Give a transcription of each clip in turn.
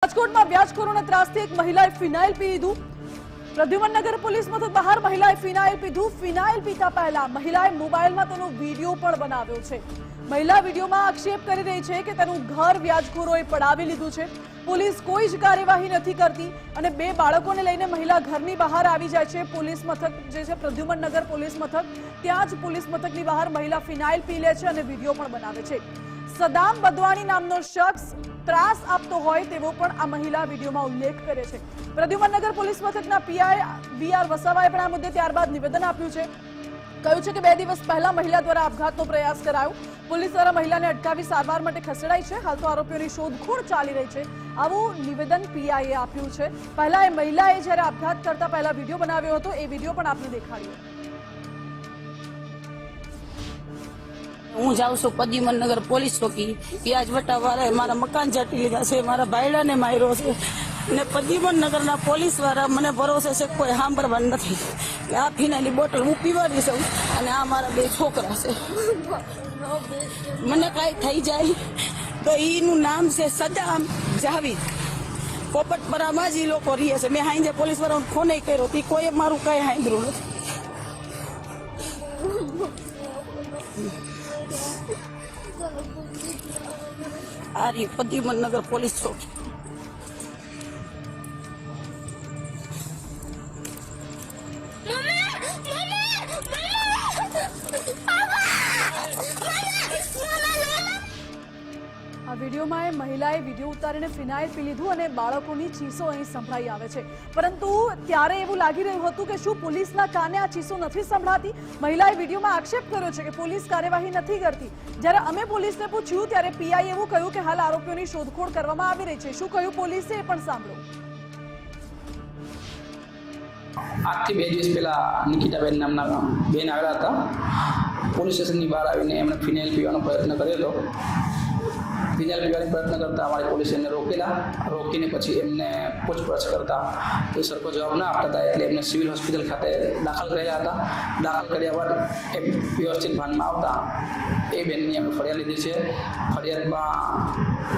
રાજકોટમાં વ્યાજખોરોના ત્રાસથી એક મહિલાએ ફિનાઇલ પી લીધું। પ્રદ્યુમનનગર પોલીસ મથક બહાર મહિલાએ ફિનાઇલ પીધું। ફિનાઇલ પીતા પહેલા મહિલાએ મોબાઈલમાં તેનો વિડીયો પણ બનાવ્યો છે। મહિલા વિડીયોમાં આક્ષેપ કરી રહી છે કે તેનું ઘર વ્યાજખોરોએ પડાવી લીધું છે। પોલીસ કોઈ જ કાર્યવાહી નથી કરતી અને બે બાળકોને લઈને મહિલા ઘરની બહાર આવી જાય છે। પોલીસ મથક જે છે પ્રદ્યુમનનગર પોલીસ મથક, ત્યાં જ પોલીસ મથકની બહાર મહિલા ફિનાઇલ પી લે છે અને વિડીયો પણ બનાવે છે। સદામ બદવાણી નામનો શખ્સ ત્રાસ આપતો હોય તેવો પણ આ મહિલા વિડીયોમાં ઉલ્લેખ કરે છે। પ્રદ્યુમનનગર પોલીસ મથકના પીઆઈ વીઆર વસાવાએ પણ આ મુદ્દે ત્યારબાદ નિવેદન આપ્યું છે। કહ્યું છે કે 2 દિવસ પહેલા મહિલા દ્વારા આપઘાતનો પ્રયાસ કરાયો। પોલીસ દ્વારા મહિલાને અટકાવી સારવાર માટે ખસેડાઈ છે। હાલ તો આરોપીઓની શોધખોળ ચાલી રહી છે, આવું નિવેદન પીઆઈએ આપ્યું છે। પહેલા એ મહિલાએ જ્યારે આપઘાત કરતા પહેલા વિડીયો બનાવ્યો હતો, એ વિડીયો પણ આપને દેખાડ્યો। હું જાઉં છું પ્રદ્યુમનનગર પોલીસ ચોકી। વ્યાજ વટાવાળાએ મારા મકાન ઝાટી લીધા છે, મારા ભાઈડાને માર્યો છે અને પ્રદ્યુમનનગરના પોલીસ વાળા મને ભરોસે છે કોઈ સાંભળવાનું નથી કે આ ફિનાઇલની બોટલ હું પીવાની છું અને આ મારા 2 છોકરા છે। મને કાંઈ થઈ જાય તો એનું નામ છે સદામ જાવીદ। પોપટપરામાં જ એ લોકો રહે છે। મેં હાંજે પોલીસ વાળાને ફોન કર્યો, કોઈએ મારું કાંઈ સાંભળ્યું નથી। આ રહી પ્રદ્યુમનનગર પોલીસ ચોકી। આ વિડીયોમાં મહિલાએ વિડીયો ઉતારીને ફિનાઇલ પી લીધું અને બાળકોની ચીસો અહીં સંભળાઈ આવે છે, પરંતુ ત્યારે એવું લાગી રહ્યું હતું કે શું પોલીસના કાને આ ચીસો નથી સંભળાતી। મહિલાએ વિડીયોમાં આક્ષેપ કર્યો છે કે પોલીસ કાર્યવાહી નથી કરતી। જ્યારે અમે પોલીસને પૂછ્યું ત્યારે પીઆઈ એવું કહ્યું કે હાલ આરોપીઓની શોધખોળ કરવામાં આવી રહી છે। શું કહ્યું પોલીસે એ પણ સાંભળો। આજથી 2 દિવસ પહેલા નિકિતાબેન નામના બેન આવ્યા હતા। પોલીસ સ્ટેશનની બહાર આવીને એમણે ફિનાઇલ પીવાનો પ્રયત્ન કર્યો હતો। ફિનાઇલ પીવાનો પ્રયત્ન કરતા અમારી પોલીસે એમને રોકીને પછી એમને પૂછપરછ કરતા એ સરખો જવાબ ના આપતા હતા, એટલે એમને સિવિલ હોસ્પિટલ ખાતે દાખલ કર્યા હતા। દાખલ કર્યા બાદ એ વ્યવસ્થિત ભાનમાં આવતા એ બેનની અમે ફરિયાદ લીધી છે। ફરિયાદમાં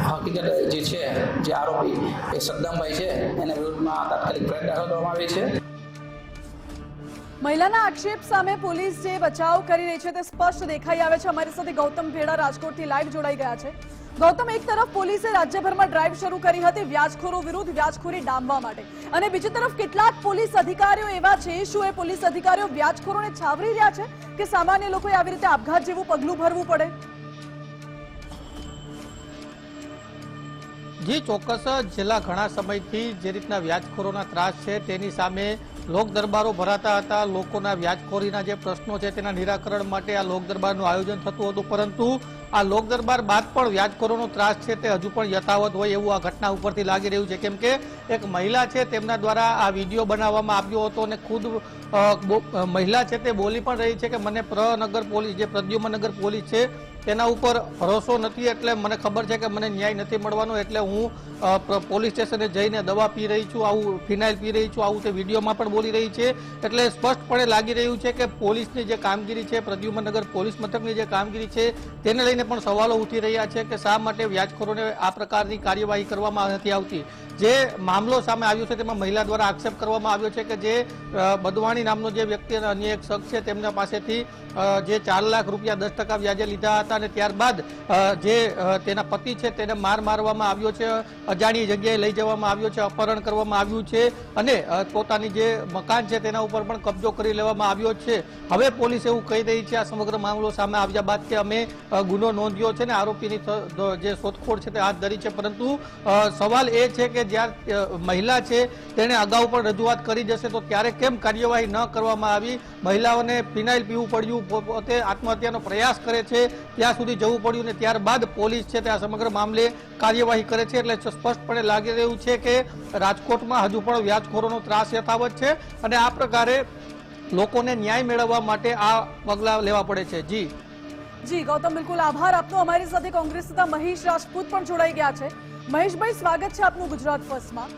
હકીકત જે છે, જે આરોપી એ સદ્દામભાઈ છે, એના વિરુદ્ધમાં તાત્કાલિક ફરિયાદ દાખલ કરવામાં આવી છે। મહિલાના આક્ષેપ સામે પોલીસ જે બચાવ કરી રહી છે તે સ્પષ્ટ દેખાઈ આવે છે। અમારી સાથે ગૌતમ ભેડા રાજકોટથી લાઈવ જોડાઈ ગયા છે। ગૌતમ, એક તરફ પોલીસે રાજ્યભરમાં ડ્રાઈવ શરૂ કરી હતી વ્યાજખોરો વિરુદ્ધ વ્યાજખોરી ડામવા માટે, અને બીજી તરફ કેટલાક પોલીસ અધિકારીઓ એવા છે, શું એ પોલીસ અધિકારીઓ વ્યાજખોરોને છાવરી રહ્યા છે કે સામાન્ય લોકોએ આવી રીતે આપઘાત જેવું પગલું ભરવું પડે? જી ચોક્કસ, છેલ્લા ઘણા સમયથી જે રીતના વ્યાજખોરોના ત્રાસ છે તેની સામે લોક દરબારો ભરાતા હતા। લોકોના વ્યાજખોરીના જે પ્રશ્નો છે તેના નિરાકરણ માટે આ લોક દરબારનું આયોજન થતું હતું, પરંતુ આ લોક દરબાર બાદ પણ વ્યાજખોરોનો ત્રાસ છે તે હજુ પણ યથાવત હોય એવું આ ઘટના ઉપરથી લાગી રહ્યું છે। કેમ કે એક મહિલા છે તેમના દ્વારા આ વિડીયો બનાવવામાં આવ્યો હતો અને ખુદ મહિલા છે તે બોલી પણ રહી છે કે મને પ્રનગર પોલીસ, જે પ્રદ્યુમનનગર પોલીસ છે તેના ઉપર ભરોસો નથી, એટલે મને ખબર છે કે મને ન્યાય નથી મળવાનો, એટલે હું પોલીસ સ્ટેશને જઈને દવા પી રહી છું, આવું ફિનાઇલ પી રહી છું, આવું તે વિડીયોમાં પણ બોલી રહી છે। એટલે સ્પષ્ટપણે લાગી રહ્યું છે કે પોલીસની જે કામગીરી છે, પ્રદ્યુમનનગર પોલીસ મથકની જે કામગીરી છે તેને લઈને પણ સવાલો ઉઠી રહ્યા છે કે શા માટે વ્યાજખોરોને આ પ્રકારની કાર્યવાહી કરવામાં નથી આવતી। જે મામલો સામે આવ્યો છે તેમાં મહિલા દ્વારા આક્ષેપ કરવામાં આવ્યો છે કે જે બદવાણી નામનો જે વ્યક્તિ અને અન્ય એક શખ્સ છે તેમના પાસેથી જે 4 લાખ રૂપિયા 10% વ્યાજે લીધા હતા અને ત્યારબાદ જે તેના પતિ છે તેને મારવામાં આવ્યો છે, અજાણી જગ્યાએ લઈ જવામાં આવ્યો છે, અપહરણ કરવામાં આવ્યું છે અને પોતાની જે મકાન છે તેના ઉપર પણ કબજો કરી લેવામાં આવ્યો છે। હવે પોલીસ એવું કહી રહી છે આ સમગ્ર મામલો સામે આવ્યા બાદ કે અમે ગુનો નોંધ્યો છે ને આરોપીની જે શોધખોળ છે તે હાથ ધરી છે, પરંતુ સવાલ એ છે કે જ્યારે મહિલા છે તેણે અગાઉ પણ રજૂઆત કરી જશે તો ત્યારે કેમ કાર્યવાહી ન કરવામાં આવી? મહિલાઓને ફિનાઇલ પીવું પડ્યું, પોતે આત્મહત્યાનો પ્રયાસ કરે છે ત્યાં સુધી જવું પડ્યું ને ત્યારબાદ પોલીસ છે તે આ સમગ્ર મામલે કાર્યવાહી કરે છે। એટલે સ્પષ્ટપણે લાગી રહ્યું છે કે રાજકોટમાં હજુ પણ વ્યાજખોરોનો ત્રાસ યથાવત છે અને આ પ્રકારે લોકોને ન્યાય મેળવવા માટે આ પગલાં લેવા પડે છે। જી ગૌતમ, બિલકુલ આભાર આપનો। અમારી સાથે કોંગ્રેસ નેતા મહેશ રાજપૂત પણ જોડાઈ ગયા છે। મહેશભાઈ, સ્વાગત છે આપનું ગુજરાત ફર્સ્ટમાં।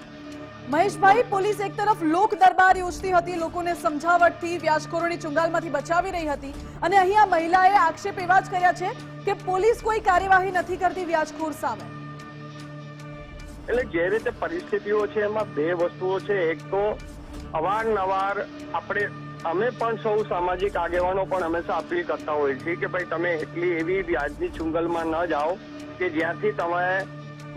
મહેશભાઈ, પોલીસ એક તરફ લોક દરબાર યોજતી હતી, લોકોને સમજાવટથી વ્યાજખોરોની ચુંગાલમાંથી બચાવી રહી હતી, અને અહીં આ મહિલાએ આક્ષેપ એવા જ કર્યા છે કે પોલીસ કોઈ કાર્યવાહી નથી કરતી વ્યાજખોર સામે। એટલે જે રીતે પરિસ્થિતિઓ છે એમાં બે વસ્તુઓ છે. એક તો અવારનવાર અમે પણ સૌ સામાજિક આગેવાનો પણ હંમેશા અપીલ કરતા હોઈએ છીએ કે ભાઈ તમે એટલી એવી વ્યાજની ચુંગલમાં ન જાઓ કે જ્યાંથી તમે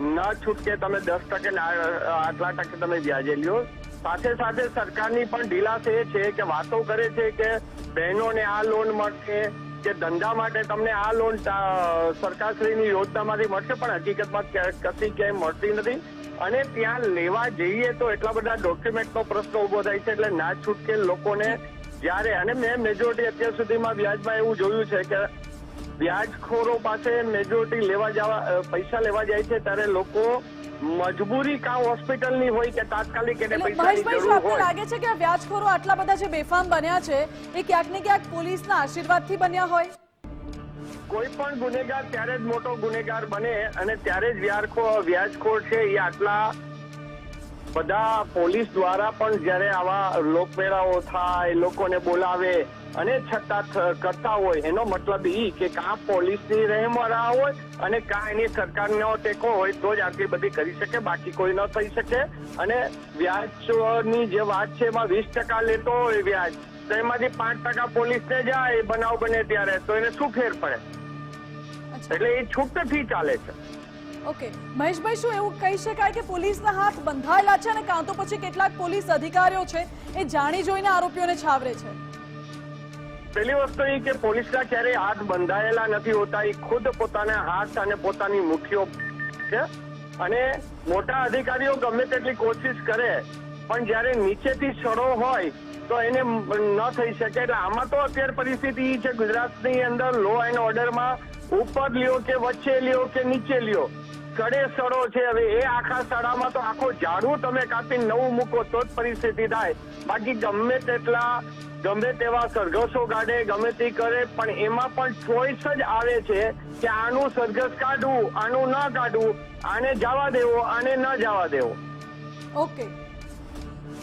ન છૂટકે તમે 10% આટલા ટકે તમે વ્યાજે લ્યો. સાથે સાથે સરકારની પણ ઢીલાસ એ છે કે વાતો કરે છે કે બહેનોને આ લોન મળશે કે ધંધા માટે તમને આ લોન સરકારશ્રીની યોજનામાંથી મળશે, પણ હકીકતમાં કશી ક્યાંય મળતી નથી. અને ત્યાં લેવા જઈએ તો એટલા બધા ડોક્યુમેન્ટનો પ્રશ્ન ઉભો થાય છે. એટલે ના છૂટકે લોકોને જ્યારે, અને મેં મેજોરિટી અત્યાર સુધીમાં વ્યાજમાં એવું જોયું છે કે વ્યાજખોરો પાસે મેજોરિટી પૈસા લેવા જાય છે ત્યારે લોકો મજબૂરી કાં હોસ્પિટલની હોય કે તાત્કાલિક એને પૈસાની મહેશભાઈ, જરૂર આપને હોય. લાગે છે કે આ વ્યાજખોરો આટલા બધા જે બેફામ બન્યા છે એ ક્યાંક ને ક્યાંક પોલીસના આશીર્વાદથી બન્યા હોય? કોઈ પણ ગુનેગાર ત્યારે જ મોટો ગુનેગાર બને અને ત્યારે જ વ્યાજખોર છે એ આટલા બધા પોલીસ દ્વારા પણ જ્યારે આવા લોકમેળાઓ થાય, લોકોને બોલાવે અને છતાં કરતા હોય, એનો મતલબ એ કે કાં પોલીસની રહેમરા હોય અને કાં એની સરકારનો ટેકો હોય તો જ આટલી બધી કરી શકે, બાકી કોઈ ન થઈ શકે. અને વ્યાજની જે વાત છે એમાં 20% લેતો હોય વ્યાજ, તો એમાંથી 5% પોલીસને જાય બનાવ બને ત્યારે, તો એને શું ફેર પડે? એટલે એ છૂટથી ચાલે છે. ઓકે મહેશભાઈ, શું એવું કહી શકાય કે પોલીસના હાથ બંધાયેલા છે અને કાં તો પછી કેટલાક પોલીસ અધિકારીઓ છે એ જાણી જોઈને આરોપીઓને છાવરે છે? પહેલી વસ્તુ એ કે પોલીસના ક્યારેય હાથ બંધાયેલા નથી હોતા. એ ખુદ પોતાના હાથ અને પોતાની મુઠ્ઠીઓ છે. અને મોટા અધિકારીઓ ગમે તેટલી કોશિશ કરે પણ જ્યારે નીચેથી સડો હોય તો એને ન થઈ શકે. એટલે આમાં તો અત્યારે પરિસ્થિતિ એ છે ગુજરાતની અંદર લો એન્ડ ઓર્ડરમાં ઉપર લ્યો કે વચ્ચે લ્યો કે નીચે લ્યો, સડે સડો છે. હવે એ આખા સડામાં તો આખો ઝાડુ તમે કાપી નવું મૂકો તો જ પરિસ્થિતિ થાય. બાકી ગમે તેવા સરઘસો કાઢે, ગમે તે કરે, પણ એમાં પણ ચોઈસ જ આવે છે કે આનું સરઘસ કાઢવું, આનું ન કાઢવું, આને જવા દેવો, આને ન જવા દેવો. ઓકે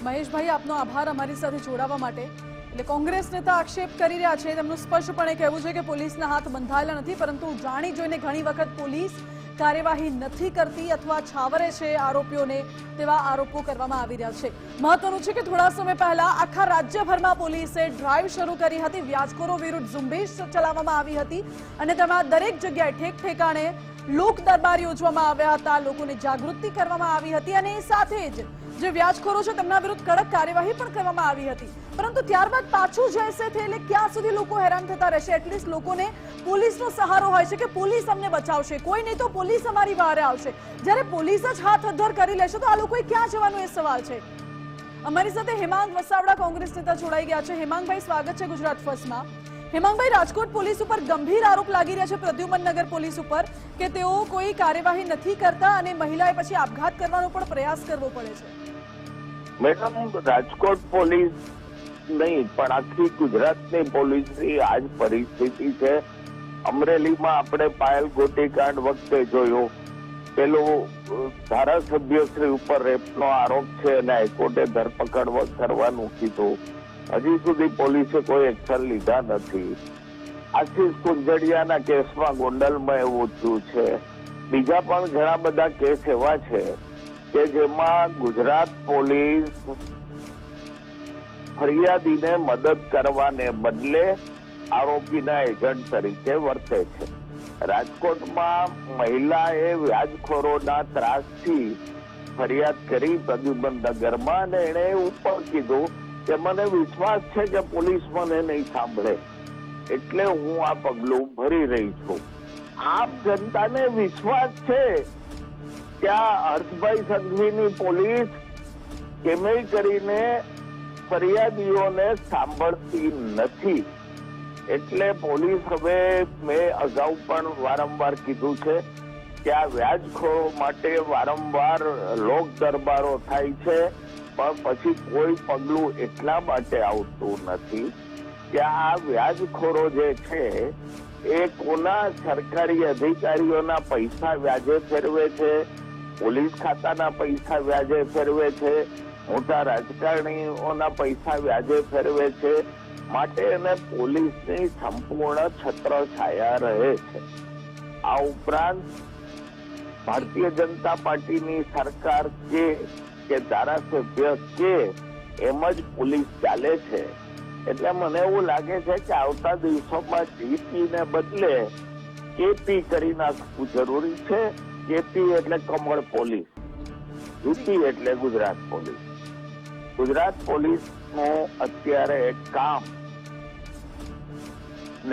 મહેશભાઈ, આપનો આભાર અમારી સાથે જોડાવા માટે. એટલે કોંગ્રેસ નેતા આક્ષેપ કરી રહ્યા છે, તેમનું સ્પષ્ટપણે કહેવું છે કે પોલીસના હાથ બંધાયેલા નથી, પરંતુ જાણી જોઈને ઘણી વખત પોલીસ કાર્યવાહી નથી કરતી અથવા છાવરે છે આરોપીઓને, તેવા આરોપો કરવામાં આવી રહ્યા છે. મહત્વનું છે કે થોડા સમય પહેલા આખા રાજ્યભરમાં પોલીસે ડ્રાઈવ શરૂ કરી હતી, વ્યાજખોરો વિરુદ્ધ ઝુંબેશ ચલાવવામાં આવી હતી અને તેમાં દરેક જગ્યાએ ઠેક ઠેકાણે લોક દરબાર યોજવામાં આવ્યા હતા, લોકોને જાગૃતિ કરવામાં આવી હતી અને એ સાથે જ જે વ્યાજખોરો છે તેમના વિરુદ્ધ કડક કાર્યવાહી પણ કરવામાં આવી હતી. પરંતુ ત્યારબાદ પાછું જૈસે થે, એટલે ક્યાં સુધી લોકો હેરાન થતા રહેશે? એટલીસ્ટ લોકોને પોલીસનો સહારો હોય છે કે પોલીસ અમને બચાવશે, કોઈ નહીં તો પોલીસ અમારી વારે આવશે. જ્યારે પોલીસ જ હાથ અદ્ધર કરી લેશે તો આ લોકોએ ક્યાં જવાનું, એ સવાલ છે. અમારી સાથે હેમાંગ વસાવડા કોંગ્રેસ નેતા જોડાઈ ગયા છે. હેમાંગભાઈ, સ્વાગત છે ગુજરાત ફર્સ્ટમાં. હેમાંગભાઈ, રાજકોટ પોલીસ ઉપર ગંભીર આરોપ લાગી રહ્યા છે પ્રદ્યુમન નગર પોલીસ ઉપર કે તેઓ કોઈ કાર્યવાહી નથી કરતા અને મહિલાએ પછી આપઘાત કરવાનો પણ પ્રયાસ કરવો પડે છે. મેડમ, રાજકોટ પોલીસ નહીં પણ આખી ગુજરાતની પોલીસની આ જ પરિસ્થિતિ છે. અમરેલીમાં આપણે પાયલ ગોટીકાંડ વખતે જોયું, પેલું ધારાસભ્યશ્રી ઉપર રેપનો આરોપ છે અને હાઈકોર્ટે ધરપકડ કરવાનું કીધું. હજી સુધી પોલીસે કોઈ એક્શન લીધા નથી. આશીષ કુંજડિયાના કેસમાં ગોંડલમાં એવું થયું છે. બીજા પણ ઘણા બધા કેસ એવા છે કે જેમાં ગુજરાત પોલીસ ફરિયાદીને મદદ કરવાને બદલે આરોપીના એજન્ટ તરીકે વર્તે છે. રાજકોટમાં મહિલાએ વ્યાજખોરોના ત્રાસથી ફરિયાદ કરી પ્રદ્યુમન નગરમાં અને એણે એવું પણ કીધું કે મને વિશ્વાસ છે કે પોલીસ મને નહીં સાંભળે, એટલે હું આ પગલું ભરી રહી છું. આમ જનતાને વિશ્વાસ છે કે આ હર્ષભાઈ સંઘવીની પોલીસ કેમેય કરીને ફરિયાદીઓને સાંભળતી નથી. એટલે પોલીસ હવે, મેં અગાઉ પણ વારંવાર કીધું છે કે આ વ્યાજખોરો માટે વારંવાર લોક દરબારો થાય છે, પણ પછી કોઈ પગલું એટલા માટે આવતું નથી કે આ વ્યાજખોરો જે છે એ કોના સરકારી અધિકારીઓના પૈસા વ્યાજે ફેરવે છે, પોલીસ ખાતાના પૈસા વ્યાજે ફેરવે છે, મોટા રાજકારણીઓના પૈસા વ્યાજે ફેરવે છે. માટે એને પોલીસની સંપૂર્ણ છત્રછાયા રહે છે. આ ઉપરાંત ભારતીય જનતા પાર્ટીની સરકાર કે ધારાસભ્ય કે એમ જ પોલીસ ચાલે છે. એટલે મને એવું લાગે છે કે આવતા દિવસોમાં જીપી ને બદલે કેપી કરી નાખવું જરૂરી છે. કેપી એટલે કમળ પોલીસ, જીપી એટલે ગુજરાત પોલીસ. ગુજરાત પોલીસ નું અત્યારે કામ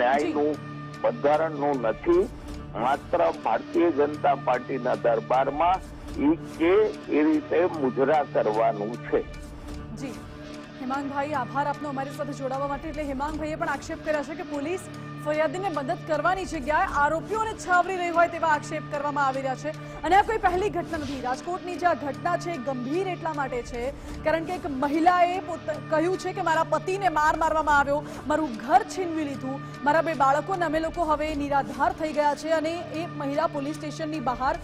ન્યાયનું, બંધારણનું નથી, માત્ર ભારતીય જનતા પાર્ટીના દરબારમાં એ રીતે મુજરા કરવાનું છે. જી હેમાંગભાઈ, આભાર આપનો અમારી સાથે જોડાવા માટે. એટલે હેમાંગભાઈએ પણ આક્ષેપ કર્યા છે કે પોલીસ ફરિયાદીને મદદ કરવાની જગ્યાએ આરોપીઓને છાવરી રહી હોય તેવા આક્ષેપ કરવામાં આવી રહ્યા છે. અને આ કોઈ પહેલી ઘટના નથી. રાજકોટની જે આ ઘટના છે ગંભીર એટલા માટે છે કારણ કે એક મહિલાએ કહ્યું છે કે મારા પતિને મારવામાં આવ્યો, મારું ઘર છીનવી લીધું, મારા 2 બાળકોને અમે લોકો હવે નિરાધાર થઈ ગયા છે. અને એ મહિલા પોલીસ સ્ટેશનની બહાર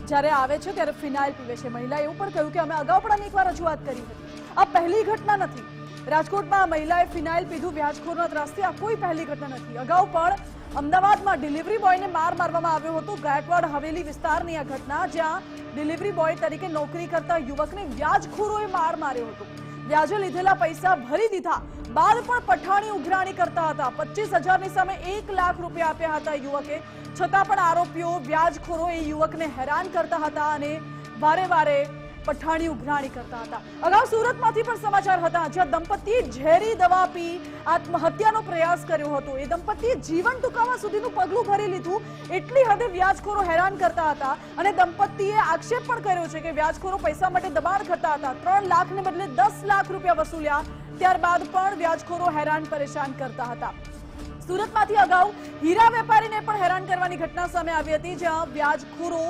જ્યારે આવે છે ત્યારે ફિનાઇલ પીવે છે. મહિલાએ એવું પણ કહ્યું કે અમે અગાઉ પણ એકવાર રજૂઆત કરી હતી. આ પહેલી ઘટના નથી. રાજકોટમાં મહિલાએ ફિનાઇલ પીધું વ્યાજખોરના ત્રાસથી આ કોઈ પહેલી ઘટના નથી. અગાઉ પણ અમદાવાદમાં ડિલિવરી બોયને મારવામાં આવ્યો હતો. ગાયકવાડ હવેલી વિસ્તારની આ ઘટના, જ્યાં ડિલિવરી બોય તરીકે નોકરી કરતા યુવકને વ્યાજખોરોએ માર્યો હતો. વ્યાજે લીધેલા પૈસા ભરી દીધા બાદ પણ પઠાણી ઉઘરાણી કરતા હતા. 25,000ની સામે 1 લાખ રૂપિયા આપ્યા હતા યુવકે. છતાં પણ આરોપીઓ વ્યાજખોરો એ યુવકને હેરાન કરતા હતા અને વારે વારે પઠાણી ઉઘરાણી કરતા હતા. અગાઉ સુરતમાંથી પણ સમાચાર હતા, જ્યાં દંપતીએ ઝેરી દવા પી આત્મહત્યાનો પ્રયાસ કર્યો હતો. એ દંપતીએ જીવન ટૂંકાવવા સુધીનું પગલું ભરી લીધું. એટલી હદે વ્યાજખોરો હેરાન કરતા હતા. અને દંપતીએ આક્ષેપ પણ કર્યો છે કે વ્યાજખોરો પૈસા માટે દબાણ કરતા હતા. 3 લાખને બદલે 10 લાખ રૂપિયા વસૂલ્યા. ત્યારબાદ પણ વ્યાજખોરો હેરાન પરેશાન કરતા હતા. સુરતમાંથી અગાઉ હીરા વેપારીને પણ હેરાન કરવાની ઘટના સામે આવી હતી, જ્યાં વ્યાજખોરો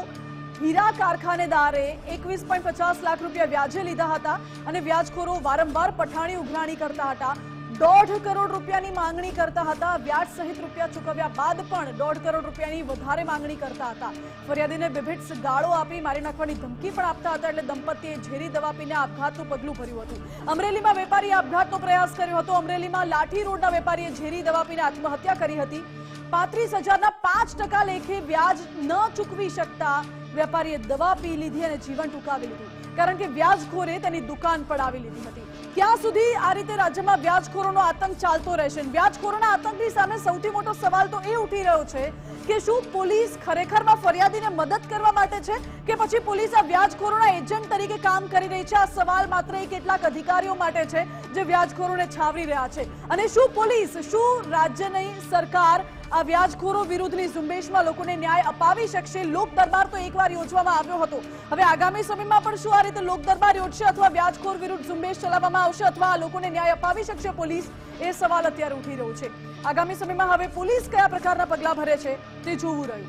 હીરા કારખાનેદારે 21.50 લાખ રૂપિયા વ્યાજે લીધા હતા. અને વ્યાજખોરો વારંવાર પઠાણી ઉઘરાણી કરતા હતા. 1.5 કરોડ રૂપિયાની માંગણી કરતા હતા. વ્યાજ સહિત રૂપિયા ચૂકવ્યા બાદ પણ 1.5 કરોડ રૂપિયાની વધારે માંગણી કરતા હતા. ફરિયાદીને બેભત્સ ગાળો આપી મારી નાખવાની ધમકી પણ આપતા હતા. એટલે દંપતીએ ઝેરી દવા પીને આપઘાતનું પગલું ભર્યું હતું. અમરેલીમાં વેપારીએ આપઘાતનો પ્રયાસ કર્યો હતો. અમરેલીમાં લાઠી રોડના વેપારીએ ઝેરી દવા પીને આત્મહત્યા કરી હતી. 35,000ના 5% લેખે વ્યાજ ન ચૂકવી શકતા વેપારીએ દવા પી લીધી અને જીવન ટૂંકાવી લીધું. કારણ કે વ્યાજખોરે તેની દુકાન પડાવી લીધી હતી. ક્યાં સુધી આ રીતે રાજ્યમાં વ્યાજખોરોનો આતંક ચાલતો રહેશે? વ્યાજખોરોના આતંકની સામે સૌથી મોટો સવાલ તો એ ઉઠી રહ્યો છે કે શું પોલીસ ખરેખરમાં ફરિયાદીને મદદ કરવા માટે છે કે પછી પોલીસ આ વ્યાજખોરોના એજન્ટ તરીકે કામ કરી રહી છે? આ સવાલ માત્ર કેટલાક અધિકારીઓ માટે છે જે વ્યાજખોરોને છાવરી રહ્યા છે. અને શું પોલીસ, શું રાજ્યની સરકાર આ વ્યાજખોરો વિરુદ્ધની ઝુંબેશમાં લોકોને ન્યાય અપાવી શકશે? લોક દરબાર તો એકવાર યોજવામાં આવ્યો હતો. હવે આગામી સમયમાં પણ શું આ રીતે લોક દરબાર યોજશે અથવા વ્યાજખોર વિરુદ્ધ ઝુંબેશ ચલાવવામાં આવશે અથવા આ લોકોને ન્યાય અપાવી શકશે પોલીસ? એ સવાલ અત્યારે ઉઠી રહ્યો છે. આગામી સમયમાં હવે પોલીસ કયા પ્રકારના પગલાં ભરે છે તે જોવું રહ્યું.